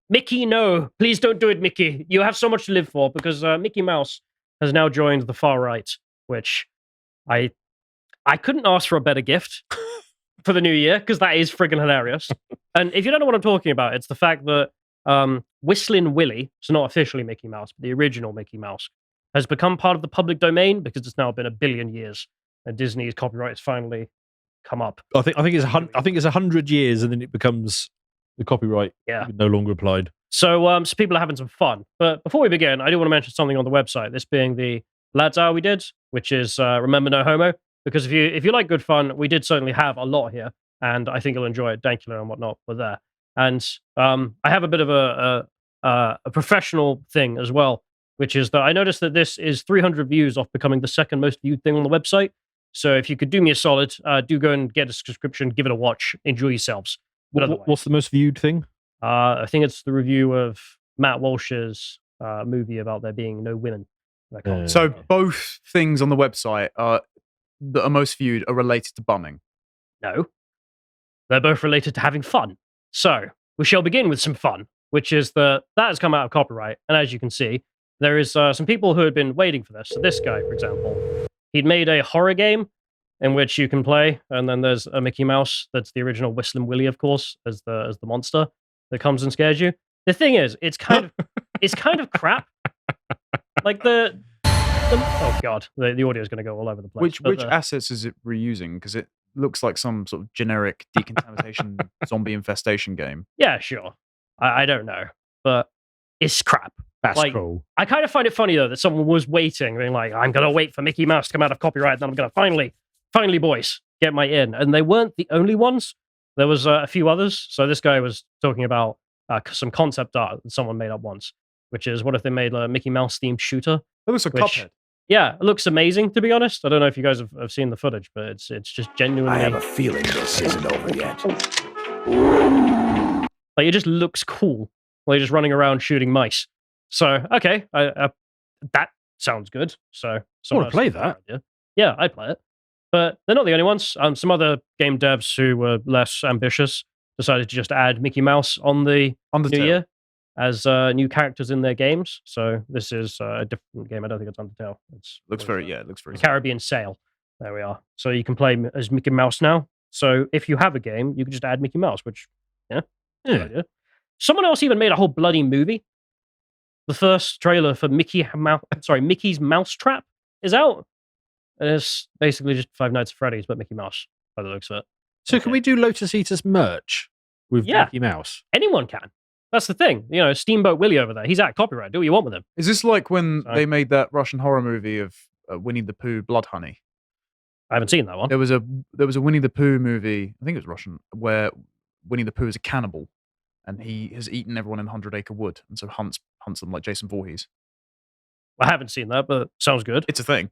Mickey, no, please don't do it, Mickey. You have so much to live for, because Mickey Mouse has now joined the far right, which I couldn't ask for a better gift for the new year, because that is friggin' hilarious. And if you don't know what I'm talking about, it's the fact that Whistling Willie, so not officially Mickey Mouse, but the original Mickey Mouse, has become part of the public domain because it's now been 1 billion years, and Disney's copyright has finally come up. I think it's 100 years, and then it becomes the copyright no longer applied. So people are having some fun. But before we begin, I do want to mention something on the website. This being the Lads Hour we did, which is Remember No Homo. Because if you like good fun, we did certainly have a lot here, and I think you'll enjoy it. Dankula and whatnot were there. And I have a bit of a professional thing as well, which is that I noticed that this is 300 views off becoming the second most viewed thing on the website. So if you could do me a solid, do go and get a subscription, give it a watch, enjoy yourselves. What's the most viewed thing? I think it's the review of Matt Walsh's movie about there being no women. So both things on the website that are most viewed are related to bumming? No. They're both related to having fun. So we shall begin with some fun, which is that has come out of copyright. And as you can see, there is some people who had been waiting for this. So this guy, for example, he'd made a horror game in which you can play, and then there's a Mickey Mouse that's the original Whistling Willie, of course, as the monster that comes and scares you. The thing is, it's kind of crap. Like oh god, the audio is going to go all over the place. Which assets is it reusing? Because it looks like some sort of generic decontamination zombie infestation game. Yeah, sure. I don't know, but it's crap. That's cool. I kind of find it funny though that someone was waiting, being like, "I'm going to wait for Mickey Mouse to come out of copyright, then I'm going to finally, boys, get my in." And they weren't the only ones. There was a few others. So this guy was talking about some concept art that someone made up once, which is, what if they made a Mickey Mouse themed shooter? It looks like Cuphead. Yeah, it looks amazing, to be honest. I don't know if you guys have seen the footage, but it's just genuinely... I have a feeling this isn't over yet. Like, it just looks cool. Like, just running around shooting mice. So, okay, that sounds good. So I want to play that. Yeah, I'd play it. But they're not the only ones. Some other game devs who were less ambitious decided to just add Mickey Mouse on the new year as new characters in their games. So this is a different game. I don't think it's Undertale. It looks very Caribbean Sail. There we are. So you can play as Mickey Mouse now. So if you have a game, you can just add Mickey Mouse, which, yeah. Someone else even made a whole bloody movie. The first trailer for Mickey's Mousetrap is out. And it's basically just Five Nights at Freddy's, but Mickey Mouse, by the looks of it. So can we do Lotus Eaters merch with Mickey Mouse? Anyone can. That's the thing. You know, Steamboat Willie over there, he's out of copyright. Do what you want with him. Is this like when they made that Russian horror movie of Winnie the Pooh, Blood Honey? I haven't seen that one. There was a Winnie the Pooh movie, I think it was Russian, where Winnie the Pooh is a cannibal, and he has eaten everyone in 100 Acre Wood, and so hunts them like Jason Voorhees. I haven't seen that, but sounds good. It's a thing.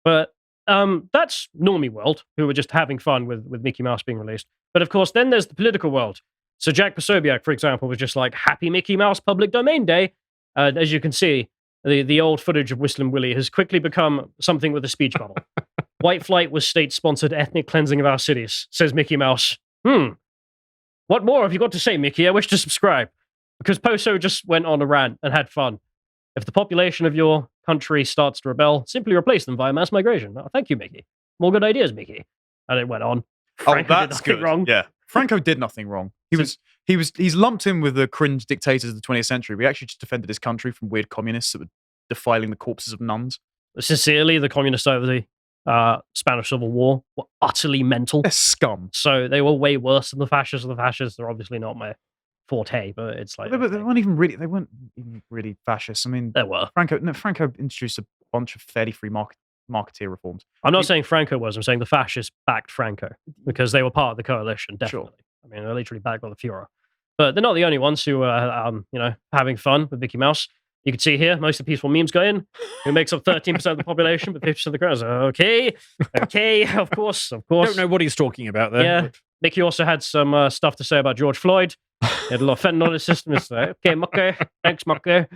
But that's Normie World, who were just having fun with Mickey Mouse being released. But of course, then there's the political world. So Jack Posobiec, for example, was just like, "Happy Mickey Mouse Public Domain Day." As you can see, the old footage of Whistling Willie has quickly become something with a speech bubble. White flight was state-sponsored ethnic cleansing of our cities, says Mickey Mouse. What more have you got to say, Mickey? I wish to subscribe. Because Poso just went on a rant and had fun. If the population of your country starts to rebel, simply replace them via mass migration. Oh, thank you, Mickey. More good ideas, Mickey. And it went on. Franco that's did nothing good. wrong. Yeah, Franco did nothing wrong. He's lumped in with the cringe dictators of the 20th century. We actually just defended his country from weird communists that were defiling the corpses of nuns. Sincerely, the communists over the Spanish Civil War were utterly mental. They're scum. So they were way worse than the fascists. The fascists are obviously not my forte, but it's like... But they weren't even really fascists. I mean... There were. Franco introduced a bunch of fairly free marketeer reforms. I'm not saying Franco was. I'm saying the fascists backed Franco because they were part of the coalition, definitely. Sure. I mean, they're literally backed by the Führer. But they're not the only ones who are, having fun with Mickey Mouse. You can see here, most of the peaceful memes go in, who makes up 13% of the population, but 50% of the crowd. Okay, of course. Don't know what he's talking about there. Yeah. Mickey also had some stuff to say about George Floyd. He had a lot of fentanyl in his system. It's like, okay, Mucker, thanks, Mucker.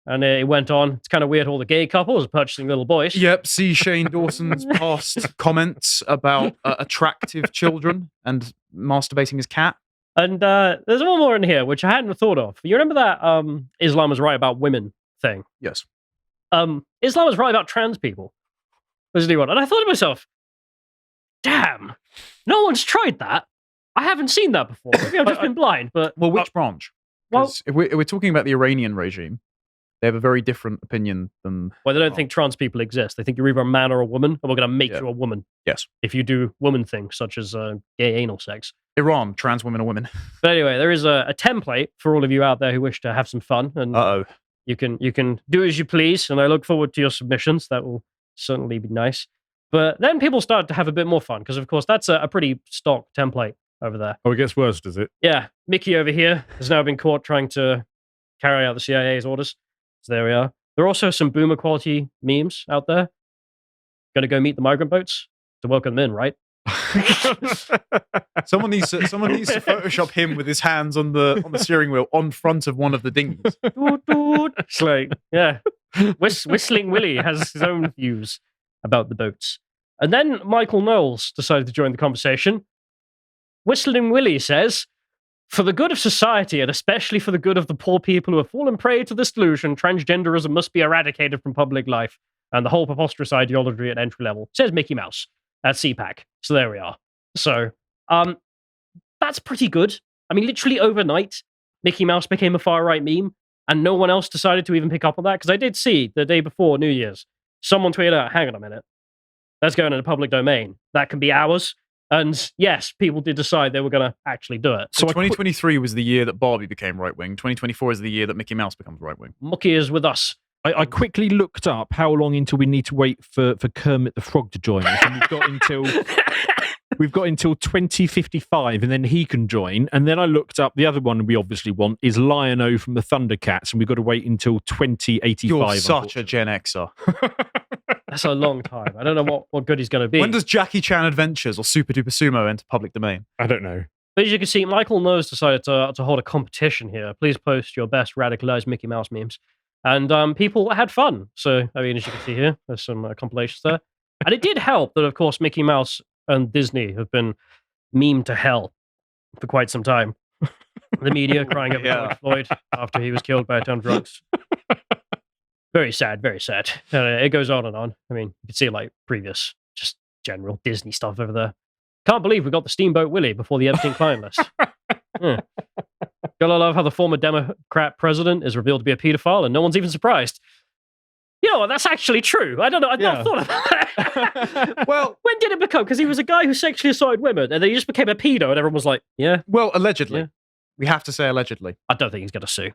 And it went on. It's kind of weird, all the gay couples purchasing little boys. Yep, see Shane Dawson's past comments about attractive children and masturbating his cat. And there's one more in here, which I hadn't thought of. You remember that Islam is right about women thing? Yes. Islam is right about trans people. There's a new one. And I thought to myself, damn, no one's tried that. I haven't seen that before. Maybe I've just been blind, but... Well, which branch? Because if we're talking about the Iranian regime, they have a very different opinion than... Well, they don't think trans people exist. They think you're either a man or a woman, and we're going to make you a woman. Yes. If you do woman things, such as gay anal sex. Iran, trans women are women. But anyway, there is a template for all of you out there who wish to have some fun. And you can do as you please, and I look forward to your submissions. That will certainly be nice. But then people start to have a bit more fun, because of course that's a pretty stock template over there. Oh, it gets worse, does it? Yeah. Mickey over here has now been caught trying to carry out the CIA's orders. So there we are. There are also some boomer quality memes out there. Gonna go meet the migrant boats to welcome them in, right? Someone needs to Photoshop him with his hands on the steering wheel on front of one of the dinghies. It's like, yeah. Whistling Willie has his own views about the boats. And then Michael Knowles decided to join the conversation. Whistling Willie says, for the good of society, and especially for the good of the poor people who have fallen prey to this delusion, transgenderism must be eradicated from public life and the whole preposterous ideology at entry level. Says Mickey Mouse at CPAC. So there we are. So, that's pretty good. I mean, literally overnight, Mickey Mouse became a far-right meme, and no one else decided to even pick up on that, because I did see the day before New Year's, someone tweeted out, hang on a minute, that's going in the public domain. That can be ours. And yes, people did decide they were going to actually do it. So 2023 was the year that Barbie became right-wing. 2024 is the year that Mickey Mouse becomes right-wing. Mickey is with us. I quickly looked up how long until we need to wait for Kermit the Frog to join us. And we've got until 2055, and then he can join. And then I looked up the other one we obviously want is Lion-O from the Thundercats, and we've got to wait until 2085. You're such a Gen Xer. That's a long time. I don't know what good he's going to be. When does Jackie Chan Adventures or Super Duper Sumo enter public domain? I don't know. But as you can see, Michael Knowles decided to hold a competition here. Please post your best radicalized Mickey Mouse memes. And people had fun. So, I mean, as you can see here, there's some compilations there. And it did help that, of course, Mickey Mouse and Disney have been memed to hell for quite some time. The media crying over George Floyd after he was killed by a ton of drugs. Very sad, very sad. It goes on and on. I mean, you can see like previous, just general Disney stuff over there. Can't believe we got the Steamboat Willie before the Epstein client list. Yeah. Gotta love how the former Democrat president is revealed to be a pedophile and no one's even surprised. You know what? That's actually true. I don't know. I've not thought of that. Well, when did it become? Because he was a guy who sexually assaulted women and then he just became a pedo and everyone was like, yeah. Well, allegedly. Yeah. We have to say allegedly. I don't think he's going to sue.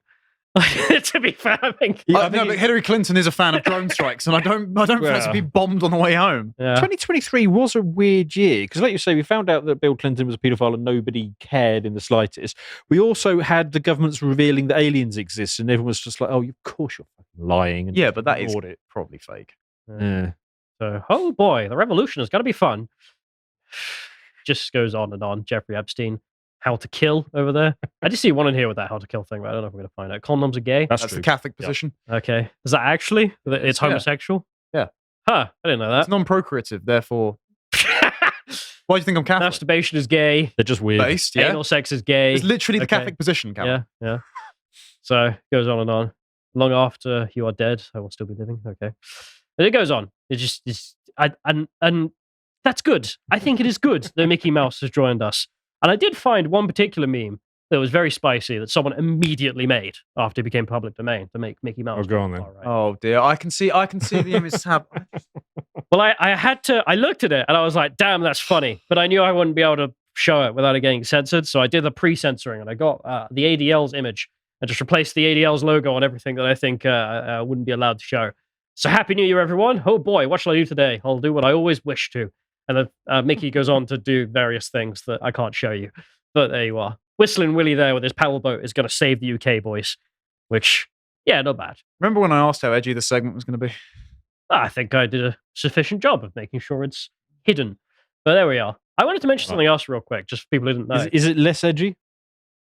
To be fair, I think. No, but Hillary Clinton is a fan of drone strikes, and I don't fancy being bombed on the way home. Yeah. 2023 was a weird year because, like you say, we found out that Bill Clinton was a paedophile and nobody cared in the slightest. We also had the governments revealing that aliens exist, and everyone was just like, "Oh, of course you're fucking lying." And yeah, but that is probably fake. Yeah. So, oh boy, the revolution is going to be fun. Just goes on and on. Jeffrey Epstein. How to Kill over there. I just see one in here with that How to Kill thing, but I don't know if we're going to find out. Condoms are gay. That's the Catholic position. Okay. Is that actually? It's homosexual? Yeah. Huh. I didn't know that. It's non-procreative, therefore. Why do you think I'm Catholic? Masturbation is gay. They're just weird. Based, yeah. Anal sex is gay. It's literally the Catholic position, Callum. Yeah. So it goes on and on. Long after you are dead, I will still be living. Okay. And it goes on. And that's good. I think it is good that Mickey Mouse has joined us. And I did find one particular meme that was very spicy that someone immediately made after it became public domain to make Mickey Mouse. Oh, go on then. Right. Oh dear, I can see the image tab. Well, I looked at it and I was like, damn, that's funny. But I knew I wouldn't be able to show it without it getting censored. So I did the pre-censoring and I got the ADL's image and just replaced the ADL's logo on everything that I think I wouldn't be allowed to show. So Happy New Year, everyone. Oh boy, what shall I do today? I'll do what I always wish to. And then Mickey goes on to do various things that I can't show you. But there you are. Whistling Willie there with his paddle boat is going to save the UK, boys. Which, yeah, not bad. Remember when I asked how edgy this segment was going to be? I think I did a sufficient job of making sure it's hidden. But there we are. I wanted to mention something else real quick, just for people who didn't know. Is it less edgy?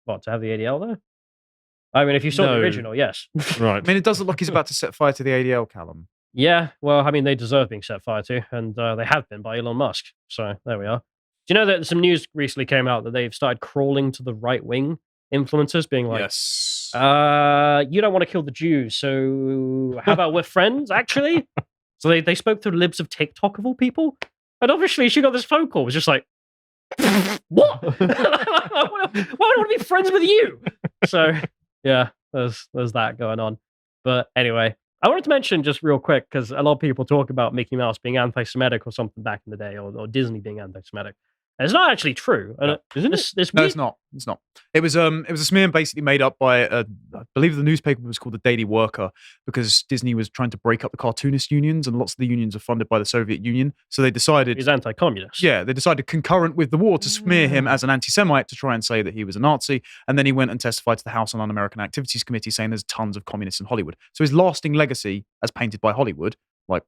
What, to have the ADL there? I mean, if you saw the original, yes. Right. I mean, it does look like he's about to set fire to the ADL, Callum. Yeah, well, I mean, they deserve being set fire to, and they have been by Elon Musk. So there we are. Do you know that some news recently came out that they've started crawling to the right wing influencers, being like, yes. you don't want to kill the Jews, so how about we're friends, actually? So they spoke to the libs of TikTok, of all people. And obviously she got this phone call. It was just like, what? Why would I want to be friends with you? So, yeah, there's that going on. But anyway, I wanted to mention just real quick, because a lot of people talk about Mickey Mouse being anti-Semitic or something back in the day, or Disney being anti-Semitic. It's not actually true. Isn't this, it? This No, weird... it's not. It's not. It was a smear basically made up by I believe the newspaper was called the Daily Worker, because Disney was trying to break up the cartoonist unions, and lots of the unions are funded by the Soviet Union. So they decided He's anti-communist. Yeah, they decided concurrent with the war to smear him as an anti-Semite, to try and say that he was a Nazi. And then he went and testified to the House on Un-American Activities Committee, saying there's tons of communists in Hollywood. So his lasting legacy, as painted by Hollywood, like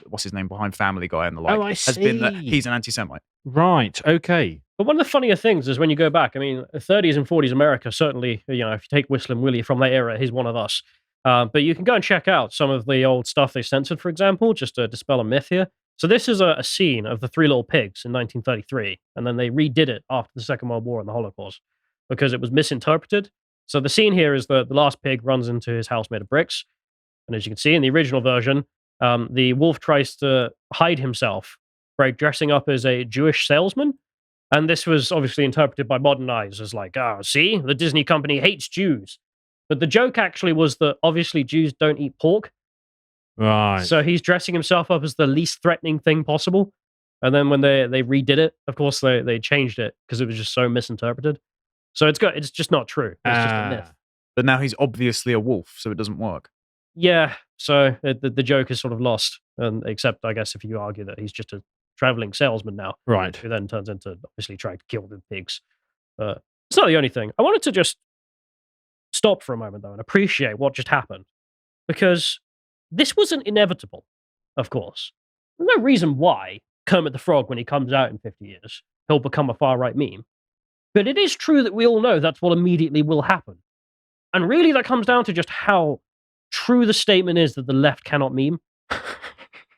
what's his name behind Family Guy and the like, Oh, I has been that see. he's an anti-Semite. Right. Okay. But one of the funnier things is when you go back, I mean, 30s and 40s America, certainly, if you take Whistling Willie from that era, he's one of us. But you can go and check out some of the old stuff they censored, for example, just to dispel a myth here. So this is a scene of the Three Little Pigs in 1933, and then they redid it after the Second World War and the Holocaust because it was misinterpreted. So the scene here is the last pig runs into his house made of bricks. And as you can see in the original version, the wolf tries to hide himself by dressing up as a Jewish salesman. And this was obviously interpreted by modern eyes as like, see, the Disney company hates Jews. But the joke actually was that obviously Jews don't eat pork. Right. So he's dressing himself up as the least threatening thing possible. And then when they redid it, of course, they changed it because it was just so misinterpreted. So it's just not true. It's just a myth. But now he's obviously a wolf, so it doesn't work. Yeah, so the joke is sort of lost. Except, I guess, if you argue that he's just a traveling salesman now. Right. Who then turns into obviously trying to kill the pigs. But it's not the only thing. I wanted to just stop for a moment, though, and appreciate what just happened. Because this wasn't inevitable, of course. There's no reason why Kermit the Frog, when he comes out in 50 years, he'll become a far-right meme. But it is true that we all know that's what immediately will happen. And really, that comes down to just how true the statement is that the left cannot meme.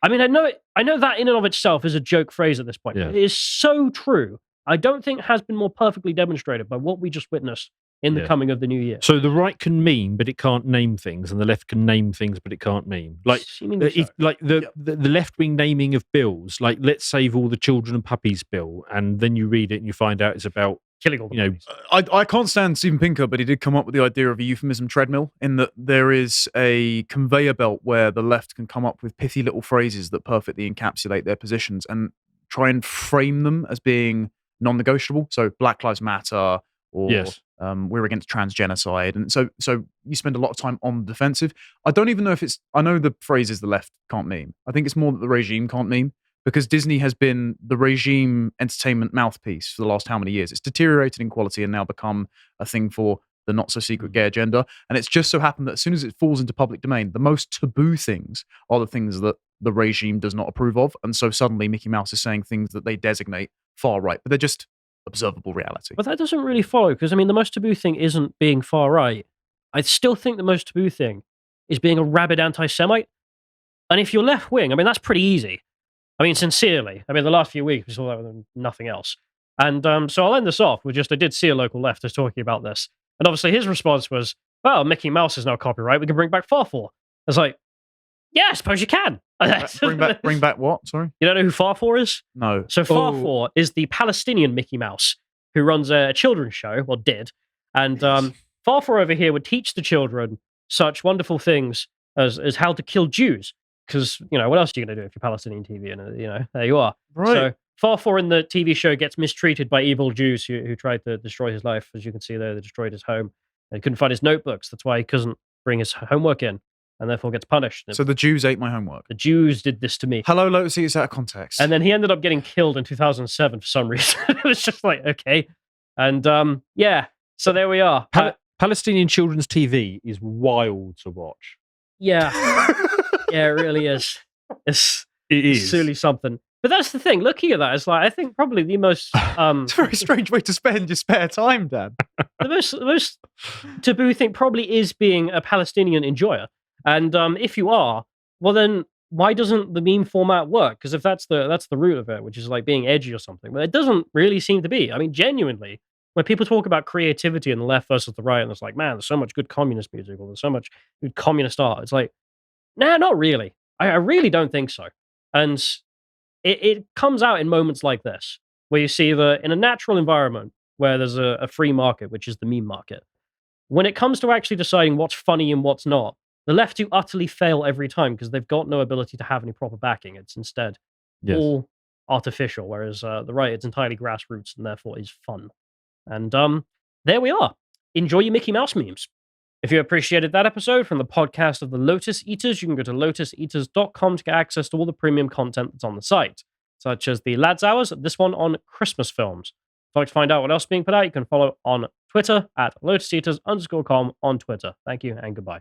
I mean, I know that in and of itself is a joke phrase at this point. Yeah. It is so true. I don't think it has been more perfectly demonstrated by what we just witnessed in the coming of the new year. So the right can meme, but it can't name things, and the left can name things, but it can't meme. Like, Seemingly so. like the left-wing naming of bills, like "Let's Save All the Children and Puppies" bill, and then you read it and you find out it's about killing all the puppies. I can't stand Steven Pinker, but he did come up with the idea of a euphemism treadmill, in that there is a conveyor belt where the left can come up with pithy little phrases that perfectly encapsulate their positions and try and frame them as being non-negotiable. So Black Lives Matter, or Yes. we're against transgenocide. And so you spend a lot of time on the defensive. I don't even know if it's, I know the phrase is the left can't meme. I think it's more that the regime can't meme, because Disney has been the regime entertainment mouthpiece for the last how many years. It's deteriorated in quality and now become a thing for the not-so-secret gay agenda. And it's just so happened that as soon as it falls into public domain, the most taboo things are the things that the regime does not approve of. And so suddenly Mickey Mouse is saying things that they designate far-right, but they're just observable reality. But that doesn't really follow, because, I mean, the most taboo thing isn't being far-right. I still think the most taboo thing is being a rabid anti-Semite. And if you're left-wing, I mean, that's pretty easy. I mean, sincerely. I mean, the last few weeks, we saw that with nothing else. And so I'll end this off with just, I did see a local leftist talking about this. And obviously his response was, well, Mickey Mouse is now copyright. We can bring back Farfor. I was like, yeah, I suppose you can. Bring back what? Sorry? You don't know who Farfor is? No. So Farfor is the Palestinian Mickey Mouse who runs a children's show, or did. And Farfor over here would teach the children such wonderful things as how to kill Jews. Because, what else are you going to do if you're Palestinian TV? And, there you are. Right. So Farfor in the TV show gets mistreated by evil Jews who tried to destroy his life. As you can see there, they destroyed his home. And he couldn't find his notebooks. That's why he couldn't bring his homework in, and therefore gets punished. So the Jews ate my homework. The Jews did this to me. Hello, Lotus, it's out of context. And then he ended up getting killed in 2007 for some reason. It was just like, okay. And so there we are. Palestinian children's TV is wild to watch. Yeah. Yeah, it really is. It is. It's really something. But that's the thing. Looking at that, it's like, I think probably the most... it's a very strange way to spend your spare time, Dan. the most taboo thing probably is being a Palestinian enjoyer. And if you are, well then, why doesn't the meme format work? Because if that's the root of it, which is like being edgy or something, but it doesn't really seem to be. I mean, genuinely, when people talk about creativity in the left versus the right, and it's like, man, there's so much good communist music, or there's so much good communist art. It's like, nah, not really. I really don't think so. And it comes out in moments like this, where you see that in a natural environment where there's a free market, which is the meme market, when it comes to actually deciding what's funny and what's not, the left do utterly fail every time because they've got no ability to have any proper backing. It's instead all artificial, whereas the right, it's entirely grassroots and therefore is fun. And there we are. Enjoy your Mickey Mouse memes. If you appreciated that episode from the podcast of the Lotus Eaters, you can go to lotuseaters.com to get access to all the premium content that's on the site, such as the Lads Hours, this one on Christmas films. If you'd like to find out what else is being put out, you can follow on Twitter at lotuseaters_com on Twitter. Thank you and goodbye.